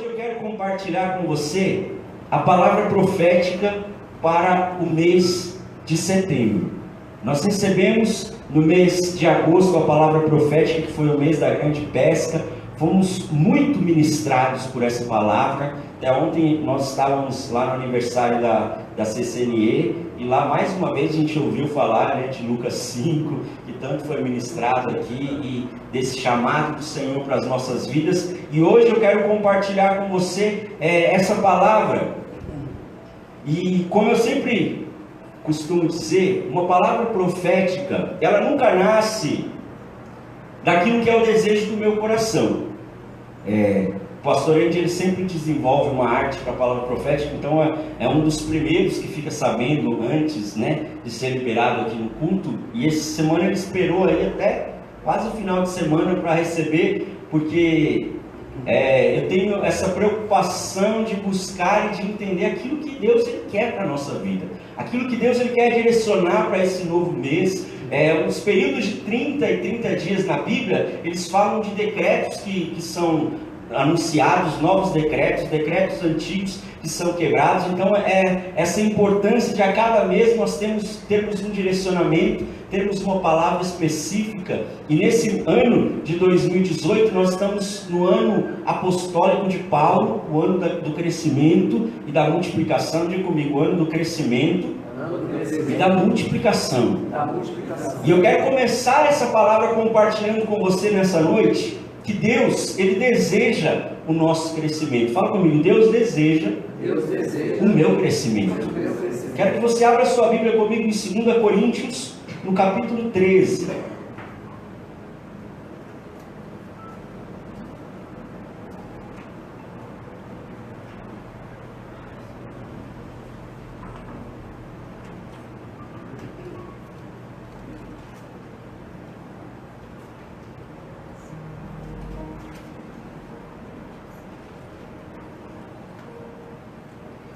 Hoje eu quero compartilhar com você a palavra profética para o mês de setembro. Nós recebemos no mês de agosto a palavra profética, que foi o mês da grande pesca. Fomos muito ministrados por essa palavra. Até ontem nós estávamos lá no aniversário da CCNE, e lá mais uma vez a gente ouviu falar, né, de Lucas 5, que tanto foi ministrado aqui, e desse chamado do Senhor para as nossas vidas. E hoje eu quero compartilhar com você essa palavra. E como eu sempre costumo dizer, uma palavra profética, ela nunca nasce daquilo que é o desejo do meu coração. O pastor Andy, ele sempre desenvolve uma arte para a palavra profética, então é um dos primeiros que fica sabendo antes, né, de ser liberado aqui no culto. E essa semana ele esperou aí até quase o final de semana para receber, porque eu tenho essa preocupação de buscar e de entender aquilo que Deus ele quer para a nossa vida, aquilo que Deus ele quer direcionar para esse novo mês. Os períodos de 30 e 30 dias na Bíblia, eles falam de decretos que são anunciados, novos decretos antigos que são quebrados. Então essa importância de a cada mês nós termos um direcionamento, termos uma palavra específica. E nesse ano de 2018 nós estamos no ano apostólico de Paulo, o ano do crescimento e da multiplicação. Diga comigo, o ano do crescimento e da multiplicação. E eu quero começar essa palavra compartilhando com você nessa noite que Deus, ele deseja o nosso crescimento. Fala comigo, Deus deseja o meu crescimento. Quero que você abra sua Bíblia comigo em 2 Coríntios, no capítulo 13.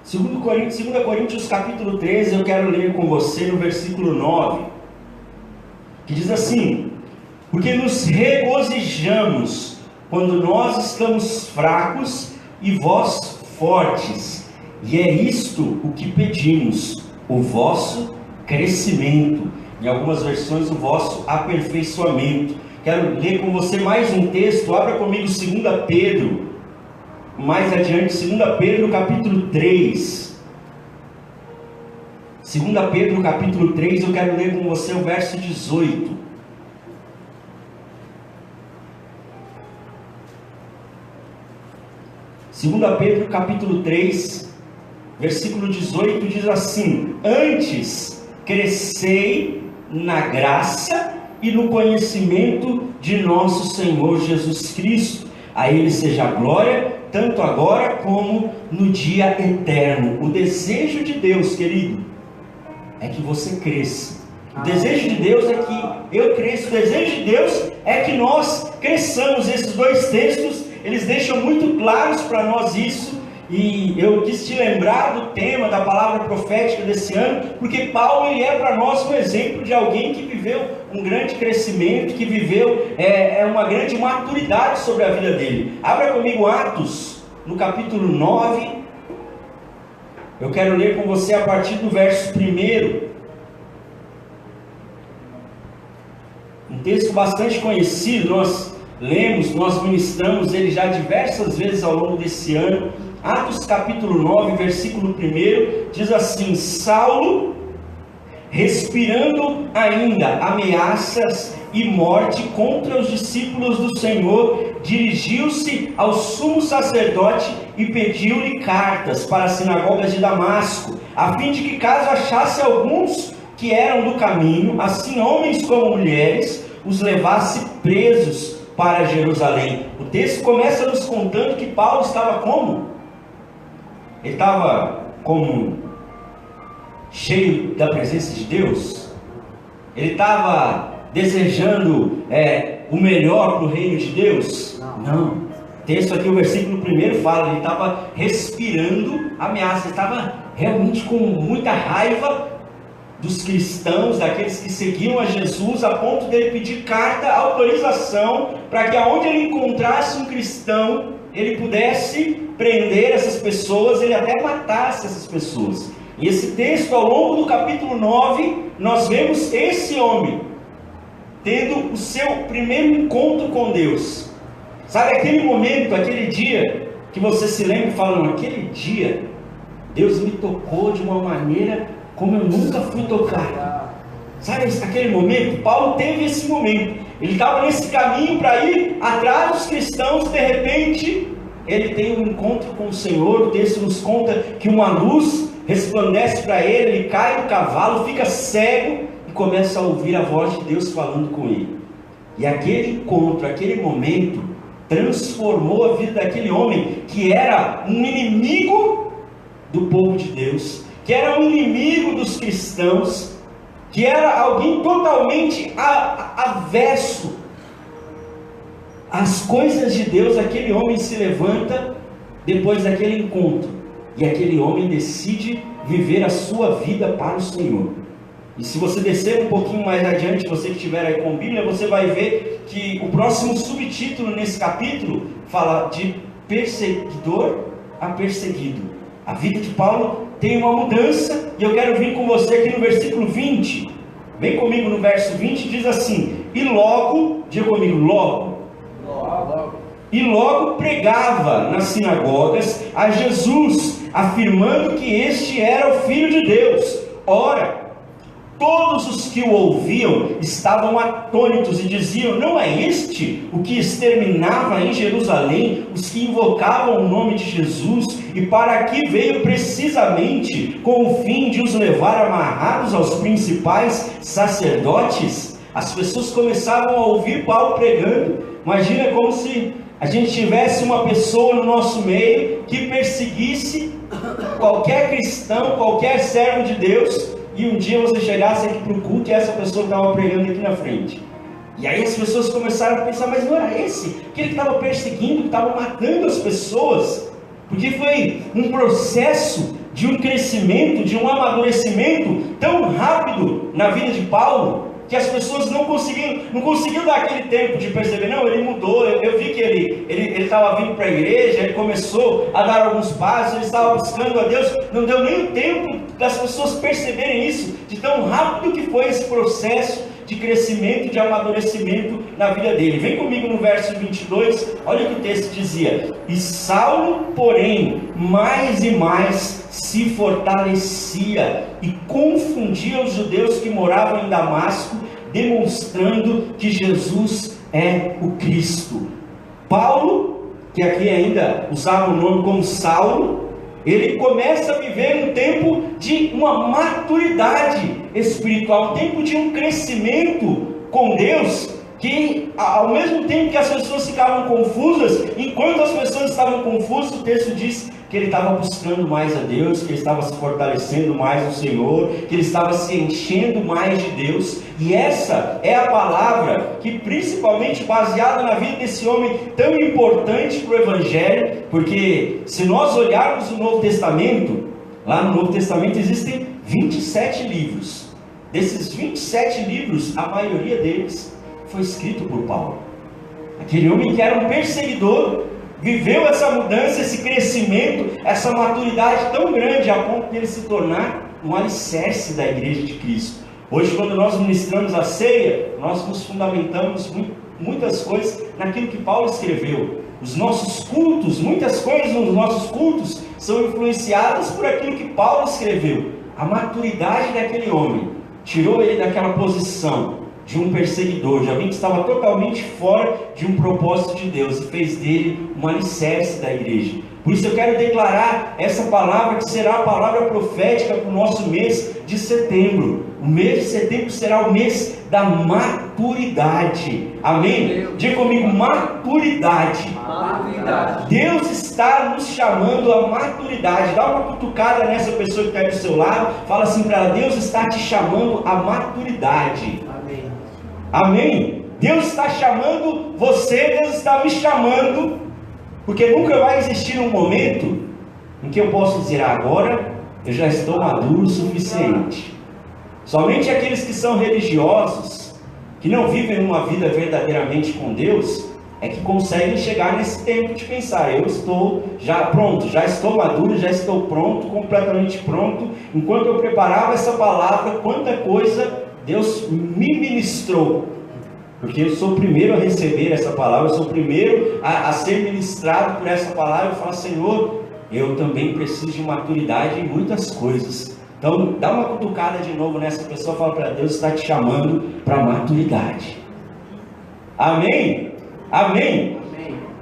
Segundo 2 Coríntios capítulo 13, eu quero ler com você no versículo 9, que diz assim: porque nos regozijamos quando nós estamos fracos e vós fortes, e é isto o que pedimos, o vosso crescimento, em algumas versões o vosso aperfeiçoamento. Quero ler com você mais um texto. Abra comigo 2 Pedro, mais adiante, 2 Pedro capítulo 3. 2 Pedro capítulo 3, eu quero ler com você o verso 18. Pedro capítulo 3, versículo 18 diz assim: antes crescei na graça e no conhecimento de nosso Senhor Jesus Cristo. A Ele seja a glória, tanto agora como no dia eterno. O desejo de Deus, querido, é que você cresça. O desejo de Deus é que eu cresça. O desejo de Deus é que nós cresçamos. Esses dois textos, eles deixam muito claros para nós isso. E eu quis te lembrar do tema da palavra profética desse ano, porque Paulo ele é para nós um exemplo de alguém que viveu um grande crescimento, que viveu uma grande maturidade sobre a vida dele. Abra comigo Atos, no capítulo 9. Eu quero ler com você a partir do verso 1. Um texto bastante conhecido, nós lemos, nós ministramos ele já diversas vezes ao longo desse ano. Atos capítulo 9, versículo 1, diz assim: Saulo, respirando ainda ameaças e morte contra os discípulos do Senhor, dirigiu-se ao sumo sacerdote e pediu-lhe cartas para as sinagogas de Damasco, a fim de que, caso achasse alguns que eram do caminho, assim homens como mulheres, os levasse presos para Jerusalém. O texto começa nos contando que Paulo estava como? Ele estava como cheio da presença de Deus? Ele estava desejando o melhor para o reino de Deus? Não. O texto aqui, o versículo 1 fala, ele estava respirando ameaça, ele estava realmente com muita raiva dos cristãos, daqueles que seguiam a Jesus, a ponto dele pedir carta, autorização, para que aonde ele encontrasse um cristão, ele pudesse prender essas pessoas, ele até matasse essas pessoas. E esse texto, ao longo do capítulo 9, nós vemos esse homem tendo o seu primeiro encontro com Deus. Sabe aquele momento, aquele dia, que você se lembra e fala, não, aquele dia, Deus me tocou de uma maneira como eu nunca fui tocado. Sabe aquele momento? Paulo teve esse momento. Ele estava nesse caminho para ir atrás dos cristãos, de repente, ele tem um encontro com o Senhor. O texto nos conta que uma luz resplandece para ele, ele cai do cavalo, fica cego e começa a ouvir a voz de Deus falando com ele. E aquele encontro, aquele momento, transformou a vida daquele homem, que era um inimigo do povo de Deus, que era um inimigo dos cristãos, que era alguém totalmente avesso às coisas de Deus. Aquele homem se levanta depois daquele encontro, e aquele homem decide viver a sua vida para o Senhor. E se você descer um pouquinho mais adiante, você que estiver aí com a Bíblia, você vai ver que o próximo subtítulo nesse capítulo fala de perseguidor a perseguido. A vida de Paulo tem uma mudança, e eu quero vir com você aqui no versículo 20. Vem comigo no verso 20, diz assim: e logo, diga comigo, logo. E logo pregava nas sinagogas a Jesus, afirmando que este era o Filho de Deus. Ora, todos os que o ouviam estavam atônitos e diziam: não é este o que exterminava em Jerusalém os que invocavam o nome de Jesus? E para aqui veio precisamente com o fim de os levar amarrados aos principais sacerdotes? As pessoas começavam a ouvir Paulo pregando. Imagina como se a gente tivesse uma pessoa no nosso meio que perseguisse qualquer cristão, qualquer servo de Deus, e um dia você chegasse aqui para o culto e essa pessoa estava pregando aqui na frente. E aí as pessoas começaram a pensar: mas não era esse? Aquele que estava perseguindo, que estava matando as pessoas? Porque foi um processo de um crescimento, de um amadurecimento tão rápido na vida de Paulo, que as pessoas não conseguiam dar aquele tempo de perceber. Não, ele mudou. Eu vi que ele estava vindo para a igreja, ele começou a dar alguns passos, ele estava buscando a Deus. Não deu nem o tempo das pessoas perceberem isso, de tão rápido que foi esse processo de crescimento, de amadurecimento na vida dele. Vem comigo no verso 22, olha o que o texto dizia: e Saulo, porém, mais e mais se fortalecia e confundia os judeus que moravam em Damasco, demonstrando que Jesus é o Cristo. Paulo, que aqui ainda usava o nome como Saulo, ele começa a viver um tempo de uma maturidade espiritual, um tempo de um crescimento com Deus, que ao mesmo tempo que as pessoas ficavam confusas, enquanto as pessoas estavam confusas, o texto diz que ele estava buscando mais a Deus, que ele estava se fortalecendo mais no Senhor, que ele estava se enchendo mais de Deus. E essa é a palavra que, principalmente baseada na vida desse homem tão importante para o Evangelho, porque se nós olharmos o Novo Testamento, lá no Novo Testamento existem 27 livros. Desses 27 livros, a maioria deles foi escrito por Paulo. Aquele homem que era um perseguidor, viveu essa mudança, esse crescimento, essa maturidade tão grande, a ponto de ele se tornar um alicerce da igreja de Cristo. Hoje, quando nós ministramos a ceia, nós nos fundamentamos muitas coisas naquilo que Paulo escreveu. Os nossos cultos, muitas coisas nos nossos cultos são influenciadas por aquilo que Paulo escreveu. A maturidade daquele homem tirou ele daquela posição de um perseguidor, de alguém que estava totalmente fora de um propósito de Deus, e fez dele um alicerce da igreja. Por isso eu quero declarar essa palavra, que será a palavra profética para o nosso mês de setembro. O mês de setembro será o mês da maturidade. Amém? Diga comigo: maturidade. Maturidade. Deus está nos chamando à maturidade. Dá uma cutucada nessa pessoa que está aí do seu lado, fala assim para ela: Deus está te chamando à maturidade. Amém? Deus está chamando você, Deus está me chamando, porque nunca vai existir um momento em que eu posso dizer: agora eu já estou maduro o suficiente. Somente aqueles que são religiosos, que não vivem uma vida verdadeiramente com Deus, é que conseguem chegar nesse tempo de pensar, eu estou já pronto, já estou maduro, já estou pronto, completamente pronto. Enquanto eu preparava essa palavra, quanta coisa Deus me ministrou. Porque eu sou o primeiro a receber essa palavra, eu sou o primeiro a ser ministrado por essa palavra. Eu falo, Senhor, eu também preciso de maturidade em muitas coisas. Então, dá uma cutucada de novo nessa pessoa, fala para Deus, está te chamando para maturidade. Amém? Amém?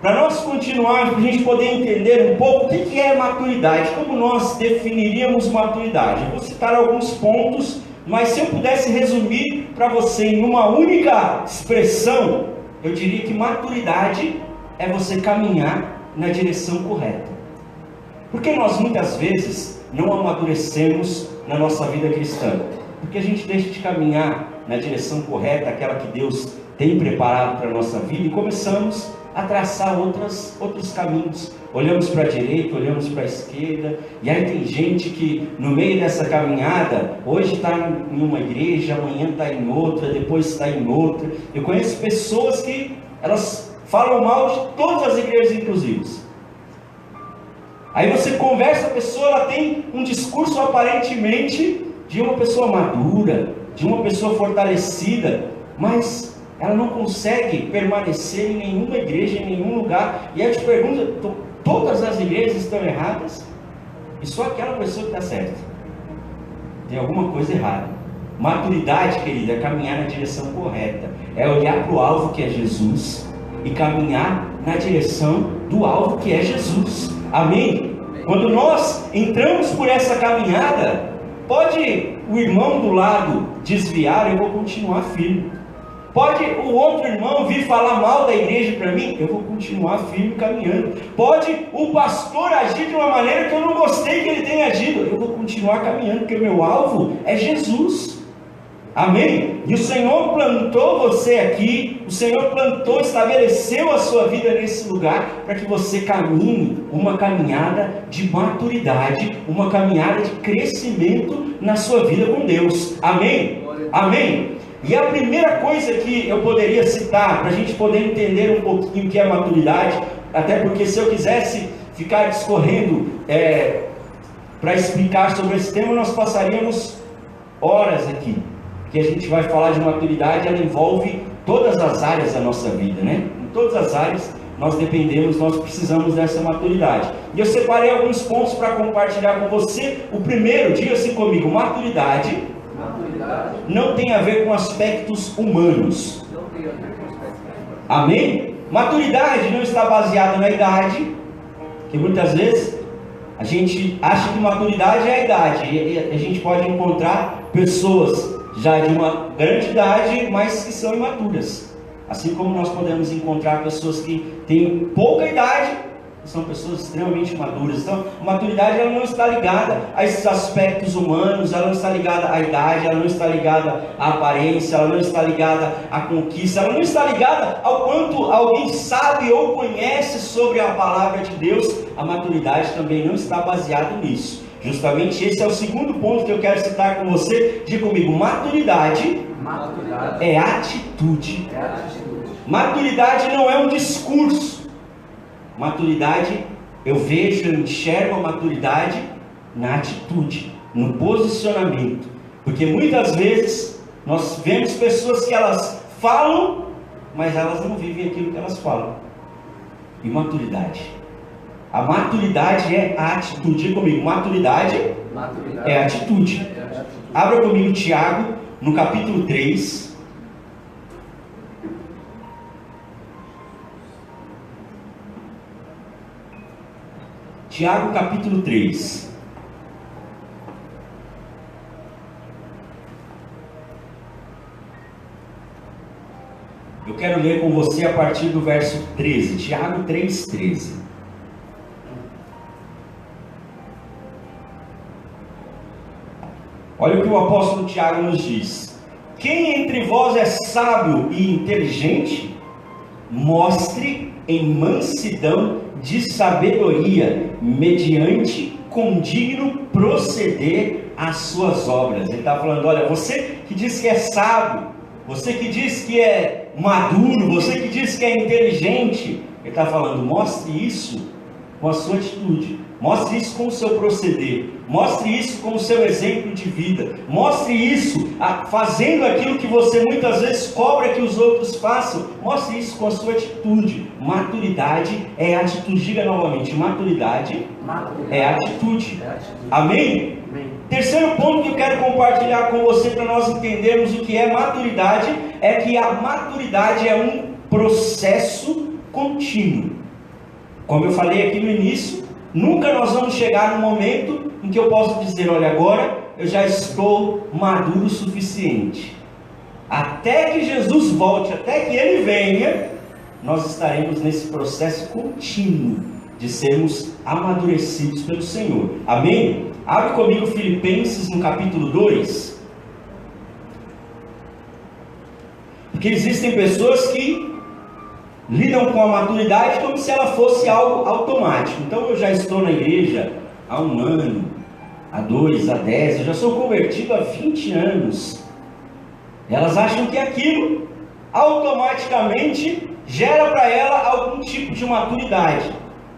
Para nós continuarmos, para a gente poder entender um pouco o que é maturidade, como nós definiríamos maturidade. Eu vou citar alguns pontos, mas se eu pudesse resumir para você em uma única expressão, eu diria que maturidade é você caminhar na direção correta. Porque nós muitas vezes não amadurecemos na nossa vida cristã, porque a gente deixa de caminhar na direção correta, aquela que Deus tem preparado para a nossa vida, e começamos a traçar outros caminhos. Olhamos para a direita, olhamos para a esquerda, e aí tem gente que no meio dessa caminhada, hoje está em uma igreja, amanhã está em outra, depois está em outra. Eu conheço pessoas que elas falam mal de todas as igrejas inclusive. Aí você conversa, a pessoa ela tem um discurso aparentemente de uma pessoa madura, de uma pessoa fortalecida, mas ela não consegue permanecer em nenhuma igreja, em nenhum lugar. E eu te pergunto, todas as igrejas estão erradas? E só aquela pessoa que está certa? Tem alguma coisa errada. Maturidade, querida, é caminhar na direção correta, é olhar para o alvo que é Jesus e caminhar na direção do alvo que é Jesus. Amém? Quando nós entramos por essa caminhada, pode o irmão do lado desviar, eu vou continuar firme. Pode o outro irmão vir falar mal da igreja para mim, eu vou continuar firme caminhando. Pode o pastor agir de uma maneira que eu não gostei que ele tenha agido, eu vou continuar caminhando, porque o meu alvo é Jesus. Amém? E o Senhor plantou você aqui, o Senhor plantou, estabeleceu a sua vida nesse lugar, para que você caminhe uma caminhada de maturidade, uma caminhada de crescimento na sua vida com Deus. Amém? Amém? E a primeira coisa que eu poderia citar, para a gente poder entender um pouquinho o que é maturidade, até porque se eu quisesse ficar discorrendo para explicar sobre esse tema, nós passaríamos horas aqui. Que a gente vai falar de maturidade, ela envolve todas as áreas da nossa vida, né? Em todas as áreas nós dependemos, nós precisamos dessa maturidade. E eu separei alguns pontos para compartilhar com você. O primeiro, diga assim comigo, maturidade não tem a ver com aspectos humanos. Amém? Maturidade não está baseada na idade, que muitas vezes a gente acha que maturidade é a idade, e a gente pode encontrar pessoas já de uma grande idade, mas que são imaturas. Assim como nós podemos encontrar pessoas que têm pouca idade, que são pessoas extremamente maduras. Então, a maturidade ela não está ligada a esses aspectos humanos, ela não está ligada à idade, ela não está ligada à aparência, ela não está ligada à conquista, ela não está ligada ao quanto alguém sabe ou conhece sobre a palavra de Deus. A maturidade também não está baseada nisso. Justamente esse é o segundo ponto que eu quero citar com você. Diga comigo, maturidade é atitude. Maturidade não é um discurso. Maturidade, eu vejo, eu enxergo a maturidade na atitude, no posicionamento. Porque muitas vezes nós vemos pessoas que elas falam, mas elas não vivem aquilo que elas falam. E maturidade? A maturidade é a atitude. Diga comigo, maturidade é a atitude. Abra comigo Tiago, no capítulo 3. Tiago, capítulo 3. Eu quero ler com você a partir do verso 13. Tiago 3:13. Olha o que o apóstolo Tiago nos diz: quem entre vós é sábio e inteligente, mostre em mansidão de sabedoria, mediante condigno proceder às suas obras. Ele está falando, olha, você que diz que é sábio, você que diz que é maduro, você que diz que é inteligente. Ele está falando, mostre isso com a sua atitude, mostre isso com o seu proceder, mostre isso com o seu exemplo de vida, mostre isso fazendo aquilo que você muitas vezes cobra que os outros façam, mostre isso com a sua atitude. Maturidade é atitude, diga novamente, maturidade é atitude. Amém? Terceiro ponto que eu quero compartilhar com você para nós entendermos o que é maturidade, é que a maturidade é um processo contínuo. Como eu falei aqui no início, nunca nós vamos chegar no momento em que eu posso dizer, olha, agora eu já estou maduro o suficiente. Até que Jesus volte, até que Ele venha, nós estaremos nesse processo contínuo de sermos amadurecidos pelo Senhor. Amém? Abre comigo Filipenses no capítulo 2. Porque existem pessoas que lidam com a maturidade como se ela fosse algo automático. Então eu já estou na igreja há 1 ano, há 2, há 10, eu já sou convertido há 20 anos. Elas acham que aquilo automaticamente gera para ela algum tipo de maturidade.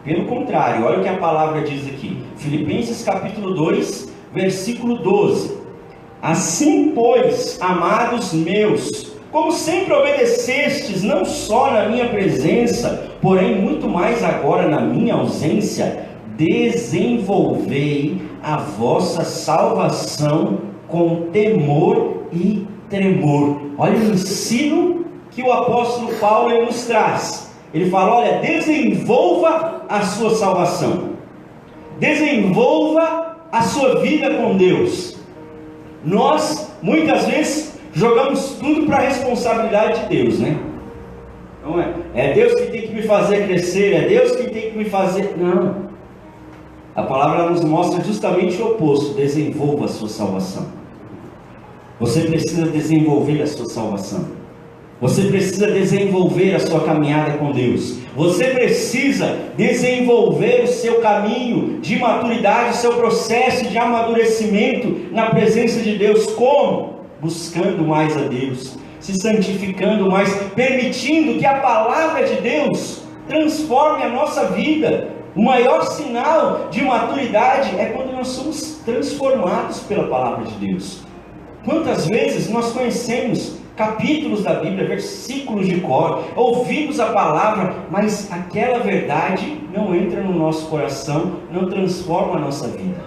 Pelo contrário, olha o que a palavra diz aqui. Filipenses capítulo 2, versículo 12. Assim, pois, amados meus, como sempre obedecestes, não só na minha presença, porém muito mais agora na minha ausência, desenvolvei a vossa salvação com temor e tremor. Olha o ensino que o apóstolo Paulo nos traz. Ele fala, olha, desenvolva a sua salvação, desenvolva a sua vida com Deus. Nós, muitas vezes, jogamos tudo para a responsabilidade de Deus, né? Não é? É Deus que tem que me fazer crescer, é Deus que tem que me fazer... Não. A palavra nos mostra justamente o oposto. Desenvolva a sua salvação. Você precisa desenvolver a sua salvação. Você precisa desenvolver a sua caminhada com Deus. Você precisa desenvolver o seu caminho de maturidade, o seu processo de amadurecimento na presença de Deus. Como? Buscando mais a Deus, se santificando mais, permitindo que a palavra de Deus transforme a nossa vida. O maior sinal de maturidade é quando nós somos transformados pela palavra de Deus. Quantas vezes nós conhecemos capítulos da Bíblia, versículos de cor, ouvimos a palavra, mas aquela verdade não entra no nosso coração, não transforma a nossa vida.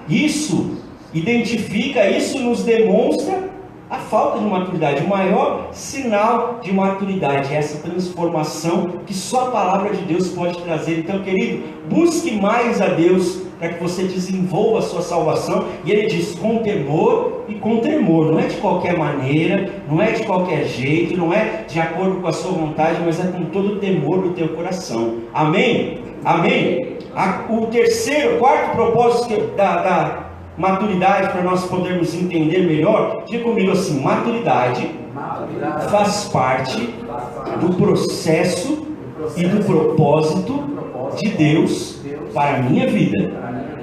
Isso identifica, isso nos demonstra a falta de maturidade. O maior sinal de maturidade é essa transformação que só a palavra de Deus pode trazer. Então, querido, busque mais a Deus para que você desenvolva a sua salvação. E ele diz, com temor e com tremor. Não é de qualquer maneira, não é de qualquer jeito, não é de acordo com a sua vontade, mas é com todo o temor do teu coração. Amém? Amém? O quarto propósito da maturidade, para nós podermos entender melhor, diga comigo assim, maturidade faz parte do processo e do propósito de Deus para a minha vida.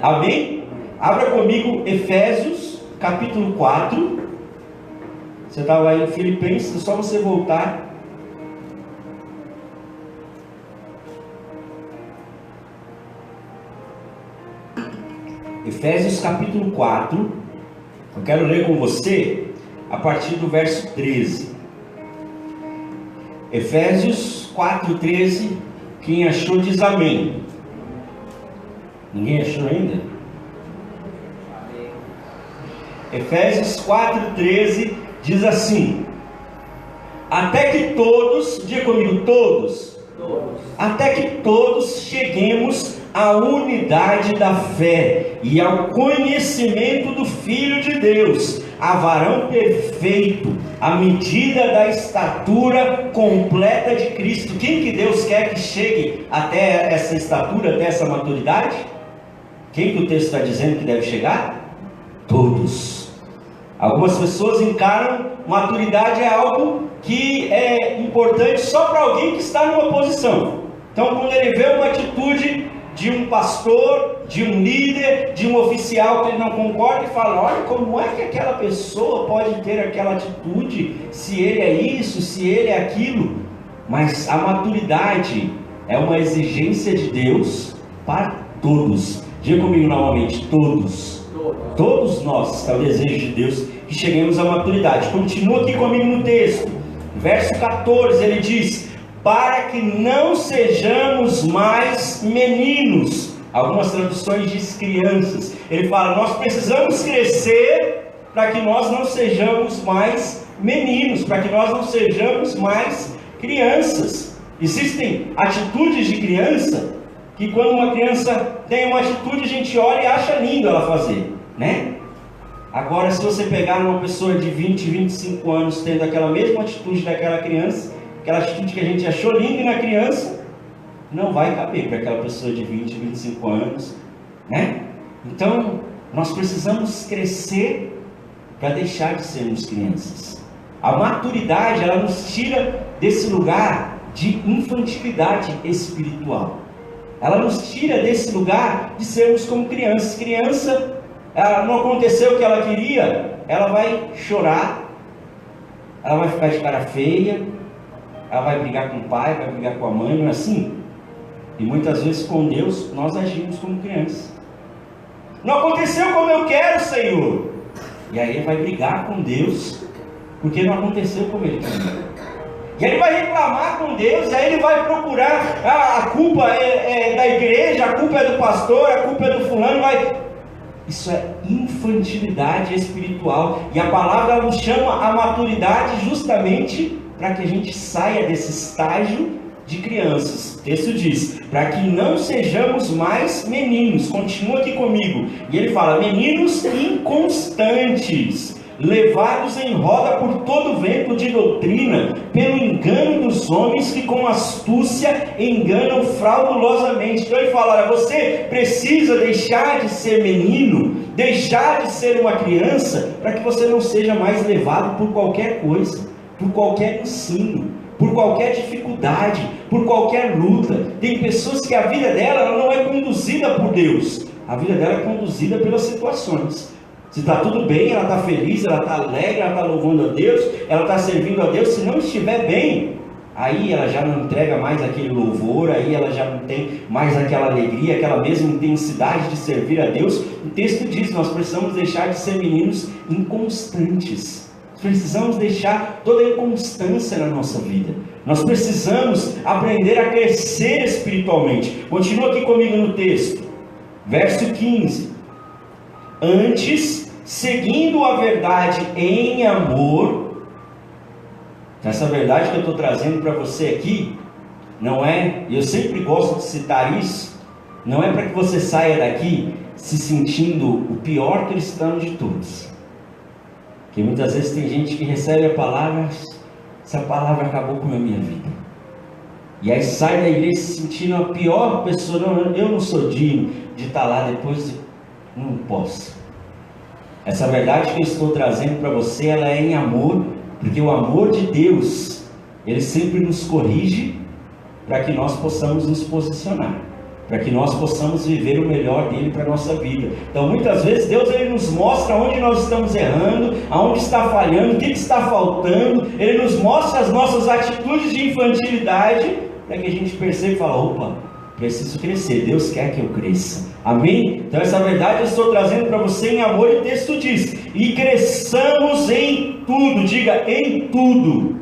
Amém? Abra comigo Efésios capítulo 4. Você estava aí em Filipenses, é só você voltar. Efésios capítulo 4, eu quero ler com você a partir do verso 13. Efésios 4, 13, quem achou diz amém. Ninguém achou ainda? Efésios 4, 13 diz assim: até que todos, diga comigo, todos, até que todos cheguemos à unidade da fé e ao conhecimento do Filho de Deus, a varão perfeito, à medida da estatura completa de Cristo. Quem que Deus quer que chegue até essa estatura, até essa maturidade? Quem que o texto está dizendo que deve chegar? Todos. Algumas pessoas encaram maturidade é algo que é importante só para alguém que está numa posição. Então, quando ele vê uma atitude de um pastor, de um líder, de um oficial que ele não concorda e fala: olha, como é que aquela pessoa pode ter aquela atitude, se ele é isso, se ele é aquilo. Mas a maturidade é uma exigência de Deus para todos. Diga comigo novamente: todos. Todos nós, é o desejo de Deus que cheguemos à maturidade. Continua aqui comigo no texto, verso 14, ele diz: para que não sejamos mais meninos. Algumas traduções diz crianças. Ele fala: nós precisamos crescer para que nós não sejamos mais meninos, para que nós não sejamos mais crianças. Existem atitudes de criança que, quando uma criança tem uma atitude, a gente olha e acha lindo ela fazer, né? Agora, se você pegar uma pessoa de 20, 25 anos tendo aquela mesma atitude daquela criança, aquela atitude que a gente achou linda na criança, não vai caber para aquela pessoa de 20, 25 anos, né? Então, nós precisamos crescer para deixar de sermos crianças. A maturidade, ela nos tira desse lugar de infantilidade espiritual. Ela nos tira desse lugar de sermos como crianças. Criança, ela não aconteceu o que ela queria, ela vai chorar, ela vai ficar de cara feia, ela vai brigar com o pai, vai brigar com a mãe, não é assim? E muitas vezes com Deus nós agimos como crianças. Não aconteceu como eu quero, Senhor. E aí ele vai brigar com Deus, porque não aconteceu como ele queria. E aí ele vai reclamar com Deus, e aí ele vai procurar: a culpa é da igreja, a culpa é do pastor, a culpa é do fulano. Isso é infantilidade espiritual. E a palavra nos chama a maturidade justamente para que a gente saia desse estágio de crianças. O texto diz: para que não sejamos mais meninos. Continua aqui comigo. E ele fala: meninos inconstantes, levados em roda por todo vento de doutrina, pelo engano dos homens que com astúcia enganam fraudulosamente. Então ele fala: olha, você precisa deixar de ser menino, deixar de ser uma criança, para que você não seja mais levado por qualquer coisa, por qualquer ensino, por qualquer dificuldade, por qualquer luta. Tem pessoas que a vida dela ela não é conduzida por Deus, a vida dela é conduzida pelas situações. Se está tudo bem, ela está feliz, ela está alegre, ela está louvando a Deus, ela está servindo a Deus. Se não estiver bem, aí ela já não entrega mais aquele louvor, aí ela já não tem mais aquela alegria, aquela mesma intensidade de servir a Deus. O texto diz: nós precisamos deixar de ser meninos inconstantes. Precisamos deixar toda a inconstância na nossa vida. Nós precisamos aprender a crescer espiritualmente. Continua aqui comigo no texto, verso 15. Antes, seguindo a verdade em amor. Essa verdade que eu estou trazendo para você aqui, não é, eu sempre gosto de citar isso, não é para que você saia daqui se sentindo o pior cristão de todos. Porque muitas vezes tem gente que recebe a palavra: essa palavra acabou com a minha vida. E aí sai da igreja se sentindo a pior pessoa. Não, eu não sou digno de estar lá depois, não posso. Essa verdade que eu estou trazendo para você, ela é em amor, porque o amor de Deus, ele sempre nos corrige para que nós possamos nos posicionar, para que nós possamos viver o melhor dele para a nossa vida. Então muitas vezes Deus ele nos mostra onde nós estamos errando, aonde está falhando, o que está faltando. Ele nos mostra as nossas atitudes de infantilidade, para que a gente perceba e fale: opa, preciso crescer, Deus quer que eu cresça. Amém? Então essa verdade eu estou trazendo para você em amor. E o texto diz: e cresçamos em tudo. Diga: em tudo.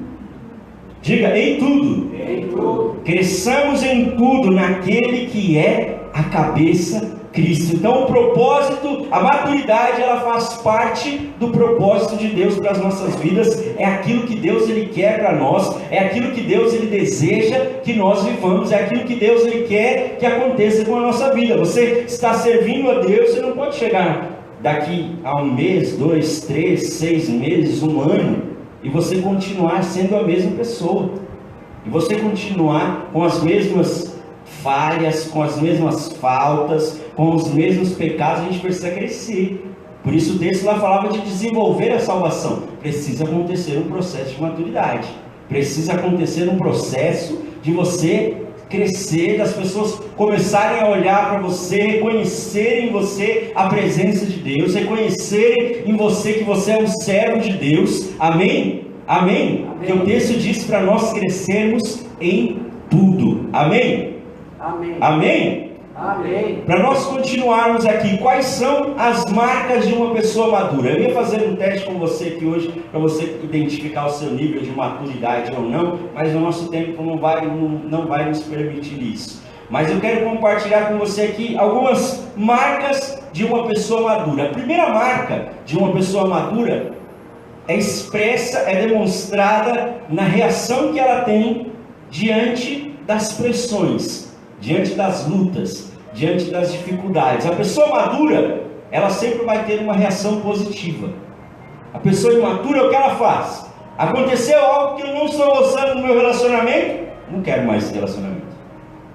Diga: em tudo. Em tudo. Cresçamos em tudo naquele que é a cabeça, Cristo. Então o propósito, a maturidade, ela faz parte do propósito de Deus para as nossas vidas. É aquilo que Deus ele quer para nós, é aquilo que Deus ele deseja que nós vivamos, é aquilo que Deus ele quer que aconteça com a nossa vida. Você está servindo a Deus, você não pode chegar daqui a um mês, 2, 3, 6 meses, um ano, e você continuar sendo a mesma pessoa, e você continuar com as mesmas falhas, com as mesmas faltas, com os mesmos pecados. A gente precisa crescer. Por isso o texto lá falava de desenvolver a salvação. Precisa acontecer um processo de maturidade, precisa acontecer um processo de você crescer, das pessoas começarem a olhar para você, reconhecerem em você a presença de Deus, reconhecerem em você que você é um servo de Deus. Amém? Amém? Porque o texto diz para nós crescermos em tudo. Amém? Amém. Amém? Amém. Para nós continuarmos aqui, quais são as marcas de uma pessoa madura? Eu ia fazer um teste com você aqui hoje, para você identificar o seu nível de maturidade ou não, mas o nosso tempo não vai nos permitir isso. Mas eu quero compartilhar com você aqui algumas marcas de uma pessoa madura. A primeira marca de uma pessoa madura é expressa, é demonstrada na reação que ela tem diante das pressões, diante das lutas, diante das dificuldades. A pessoa madura, ela sempre vai ter uma reação positiva. A pessoa imatura, o que ela faz? Aconteceu algo que eu não estou gostando no meu relacionamento, não quero mais esse relacionamento.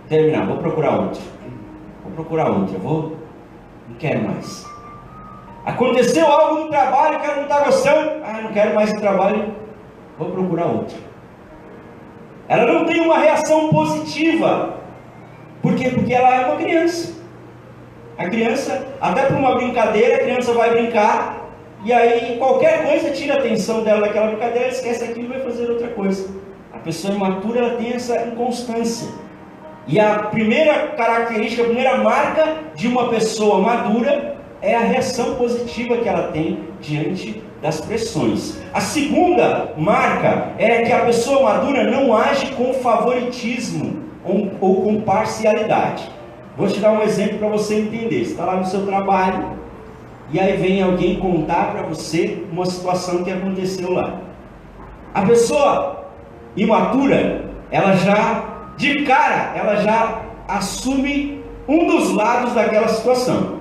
Terminar, vou procurar outro. Não quero mais. Aconteceu algo no trabalho que ela não está gostando, não quero mais esse trabalho, vou procurar outro. Ela não tem uma reação positiva. Por quê? Porque ela é uma criança. A criança, até por uma brincadeira, a criança vai brincar, e aí qualquer coisa tira a atenção dela daquela brincadeira, ela esquece aquilo e vai fazer outra coisa. A pessoa imatura, ela tem essa inconstância. E a primeira característica, a primeira marca de uma pessoa madura é a reação positiva que ela tem diante das pressões. A segunda marca é que a pessoa madura não age com favoritismo ou com parcialidade. Vou te dar um exemplo para você entender. Você está lá no seu trabalho e aí vem alguém contar para você uma situação que aconteceu lá. A pessoa imatura, ela já, de cara, ela já assume um dos lados daquela situação.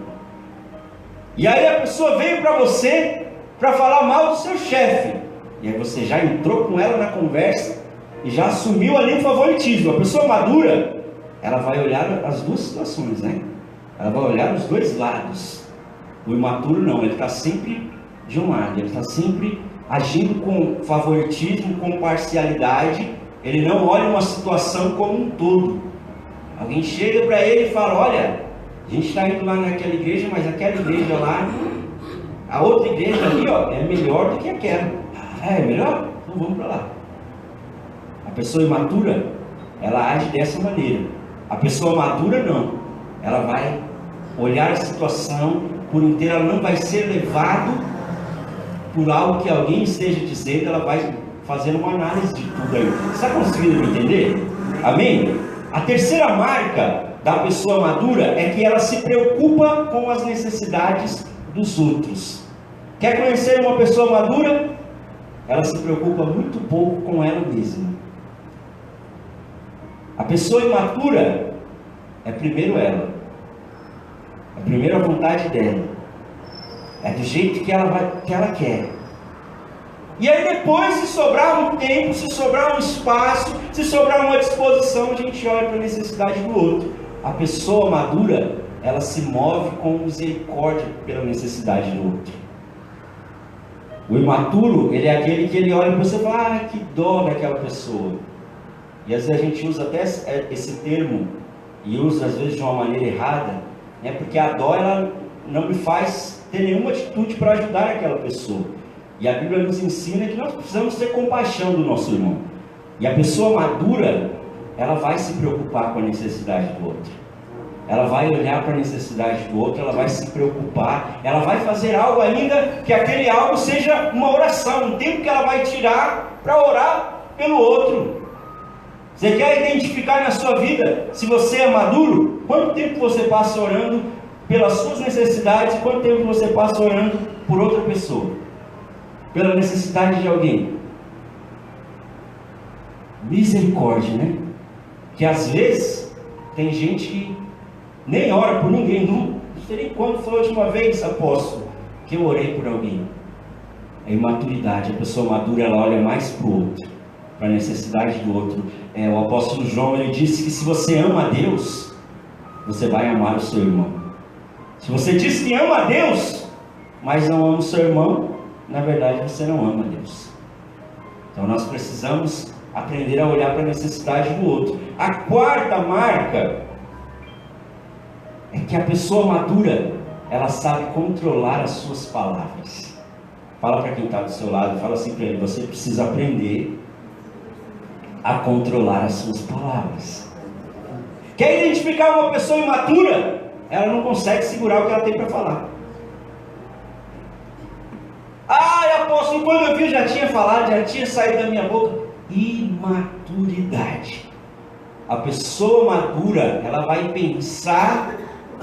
E aí a pessoa veio para você para falar mal do seu chefe. E aí você já entrou com ela na conversa e já assumiu ali o favoritismo. A pessoa madura, ela vai olhar as duas situações, né? Ela vai olhar os dois lados. O imaturo não, ele está sempre de um lado, ele está sempre agindo com favoritismo, com parcialidade. Ele não olha uma situação como um todo. Alguém chega para ele e fala: olha, a gente está indo lá naquela igreja, mas aquela igreja lá, a outra igreja ali, ó, é melhor do que aquela. É melhor? Então vamos para lá. A pessoa imatura, ela age dessa maneira. A pessoa madura não. Ela vai olhar a situação por inteiro, ela não vai ser levado por algo que alguém esteja dizendo, ela vai fazer uma análise de tudo aí. Você está conseguindo me entender? Amém? A terceira marca da pessoa madura é que ela se preocupa com as necessidades dos outros. Quer conhecer uma pessoa madura? Ela se preocupa muito pouco com ela mesma. A pessoa imatura é primeiro ela. É primeiro a vontade dela. É do jeito que ela quer. E aí depois, se sobrar um tempo, se sobrar um espaço, se sobrar uma disposição, a gente olha para a necessidade do outro. A pessoa madura, ela se move com misericórdia pela necessidade do outro. O imaturo, ele é aquele que ele olha para você e fala: que dó daquela pessoa. E às vezes a gente usa até esse termo, e usa às vezes de uma maneira errada, né? Porque a dó, ela não me faz ter nenhuma atitude para ajudar aquela pessoa. E a Bíblia nos ensina que nós precisamos ter compaixão do nosso irmão. E a pessoa madura, ela vai se preocupar com a necessidade do outro. Ela vai olhar para a necessidade do outro, ela vai se preocupar, ela vai fazer algo ainda que aquele algo seja uma oração, um tempo que ela vai tirar para orar pelo outro. Você quer identificar na sua vida se você é maduro? Quanto tempo você passa orando pelas suas necessidades e quanto tempo você passa orando por outra pessoa? Pela necessidade de alguém? Misericórdia, né? Que às vezes tem gente que nem ora por ninguém. Não sei nem quando foi a última vez, apóstolo, que eu orei por alguém. É imaturidade. A pessoa madura, ela olha mais para o outro, para a necessidade do outro. O apóstolo João, ele disse que se você ama a Deus, você vai amar o seu irmão. Se você diz que ama a Deus, mas não ama o seu irmão, na verdade você não ama a Deus. Então nós precisamos aprender a olhar para a necessidade do outro. A quarta marca é que a pessoa madura, ela sabe controlar as suas palavras. Fala para quem está do seu lado, fala assim para ele: você precisa aprender a controlar as suas palavras. Quer identificar uma pessoa imatura? Ela não consegue segurar o que ela tem para falar. Apóstolo, quando eu vi, já tinha falado, já tinha saído da minha boca. Imaturidade. A pessoa madura, ela vai pensar,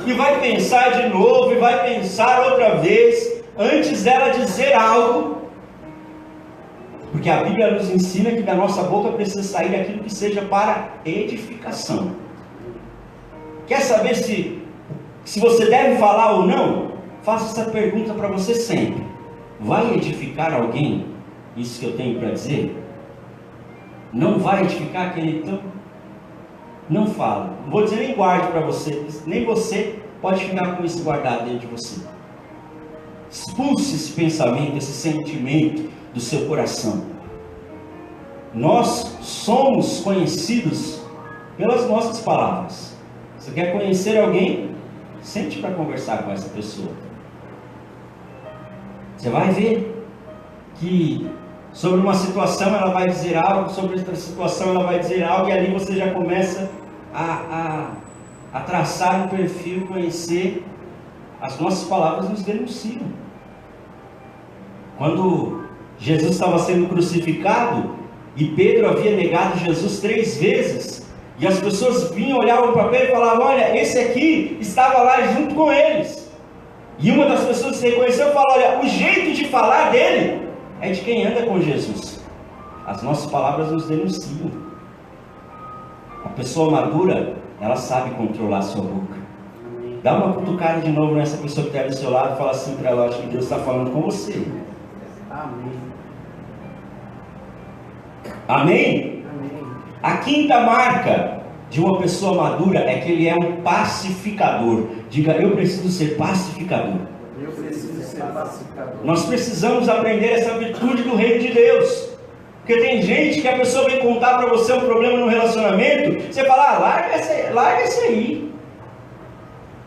e vai pensar de novo, e vai pensar outra vez, antes dela dizer algo. Porque a Bíblia nos ensina que da nossa boca precisa sair aquilo que seja para edificação. Quer saber se você deve falar ou não? Faça essa pergunta para você sempre. Vai edificar alguém? Isso que eu tenho para dizer? Não vai edificar, querido? Então, não fala. Não vou dizer nem guarde para você. Nem você pode ficar com isso guardado dentro de você. Expulse esse pensamento, esse sentimento do seu coração. Nós somos conhecidos pelas nossas palavras. Você quer conhecer alguém? Sente para conversar com essa pessoa. Você vai ver que sobre uma situação ela vai dizer algo, sobre outra situação ela vai dizer algo, e ali você já começa a traçar um perfil, conhecer. As nossas palavras nos denunciam. Quando Jesus estava sendo crucificado e Pedro havia negado Jesus 3 vezes, e as pessoas vinham, olhavam para Pedro e falavam: olha, esse aqui estava lá junto com eles. E uma das pessoas que reconheceu falou: olha, o jeito de falar dele é de quem anda com Jesus. As nossas palavras nos denunciam. A pessoa madura, ela sabe controlar a sua boca. Dá uma cutucada de novo nessa pessoa que está do seu lado e fala assim para ela: acho que Deus está falando com você. Amém. Amém? Amém. A quinta marca de uma pessoa madura é que ele é um pacificador. Diga: eu preciso ser pacificador. Eu preciso ser pacificador. Nós precisamos aprender essa virtude do reino de Deus. Porque tem gente que a pessoa vem contar para você um problema no relacionamento, você fala: larga esse aí.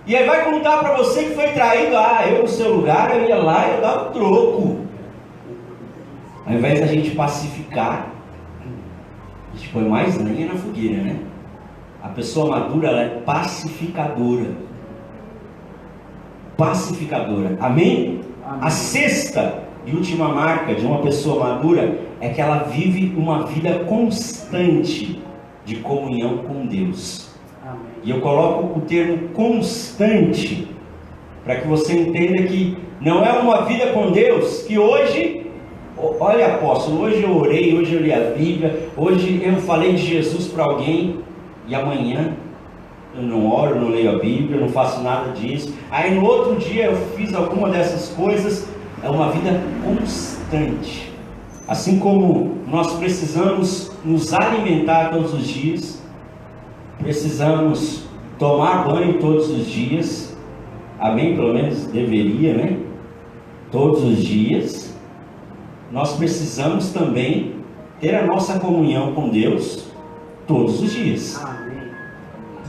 E aí vai contar para você que foi traído: eu no seu lugar, eu ia lá e eu dava o troco. Ao invés da gente pacificar, a gente põe mais lenha na fogueira, né? A pessoa madura, ela é pacificadora. Pacificadora. Amém? Amém. A sexta e última marca de uma pessoa madura é que ela vive uma vida constante de comunhão com Deus. Amém. E eu coloco o termo constante para que você entenda que não é uma vida com Deus que hoje, olha, apóstolo, hoje eu orei, hoje eu li a Bíblia, hoje eu falei de Jesus para alguém, e amanhã eu não oro, não leio a Bíblia, não faço nada disso. Aí no outro dia eu fiz alguma dessas coisas. É uma vida constante. Assim como nós precisamos nos alimentar todos os dias, precisamos tomar banho todos os dias. Amém? Pelo menos deveria, né? Todos os dias. Nós precisamos também ter a nossa comunhão com Deus todos os dias. Amém.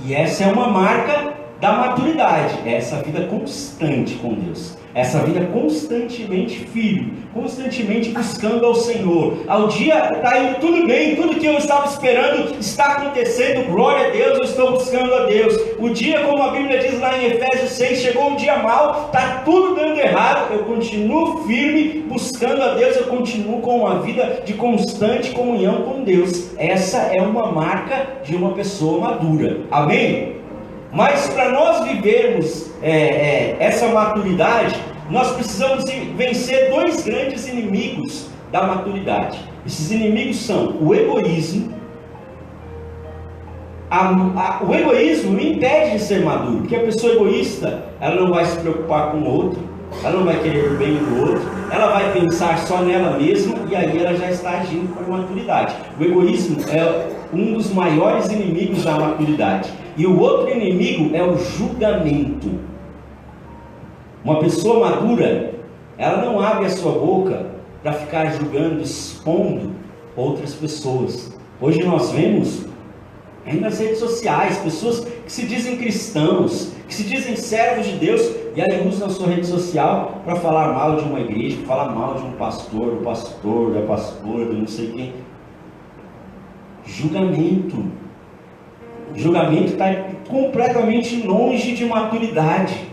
E essa é uma marca da maturidade, é essa vida constante com Deus, essa vida constantemente firme, constantemente buscando ao Senhor. Ao dia está indo tudo bem, tudo que eu estava esperando está acontecendo, glória a Deus, eu estou buscando a Deus. O dia, como a Bíblia diz lá em Efésios 6, chegou um dia mau, está tudo dando errado, eu continuo firme, buscando a Deus, eu continuo com uma vida de constante comunhão com Deus. Essa é uma marca de uma pessoa madura. Amém? Mas para nós vivermos essa maturidade, nós precisamos vencer 2 grandes inimigos da maturidade. Esses inimigos são o egoísmo. O egoísmo me impede de ser maduro, porque a pessoa egoísta, ela não vai se preocupar com o outro, ela não vai querer o bem do outro, ela vai pensar só nela mesma, e aí ela já está agindo com a maturidade. O egoísmo é um dos maiores inimigos da maturidade. E o outro inimigo é o julgamento. Uma pessoa madura, ela não abre a sua boca para ficar julgando, expondo outras pessoas. Hoje nós vemos aí nas redes sociais, pessoas que se dizem cristãos, que se dizem servos de Deus, e aí usam a sua rede social para falar mal de uma igreja, falar mal de um pastor, do pastor, da pastora, do não sei quem. Julgamento. Julgamento está completamente longe de maturidade.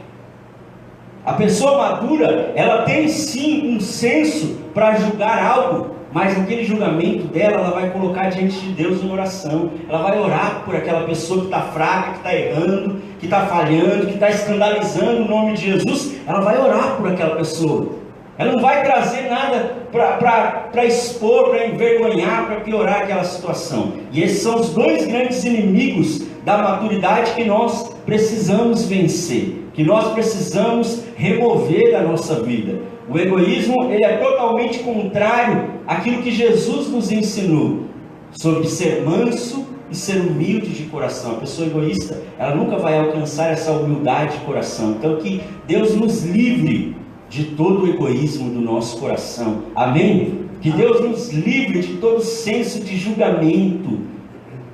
A pessoa madura, ela tem sim um senso para julgar algo, mas aquele julgamento dela, ela vai colocar diante de Deus em oração. Ela vai orar por aquela pessoa que está fraca, que está errando, que está falhando, que está escandalizando o nome de Jesus. Ela vai orar por aquela pessoa. Ela não vai trazer nada para expor, para envergonhar, para piorar aquela situação. E esses são os dois grandes inimigos da maturidade que nós precisamos vencer, que nós precisamos remover da nossa vida. O egoísmo, ele é totalmente contrário àquilo que Jesus nos ensinou sobre ser manso e ser humilde de coração. A pessoa egoísta, ela nunca vai alcançar essa humildade de coração. Então que Deus nos livre de todo o egoísmo do nosso coração. Amém? Que Deus nos livre de todo senso de julgamento.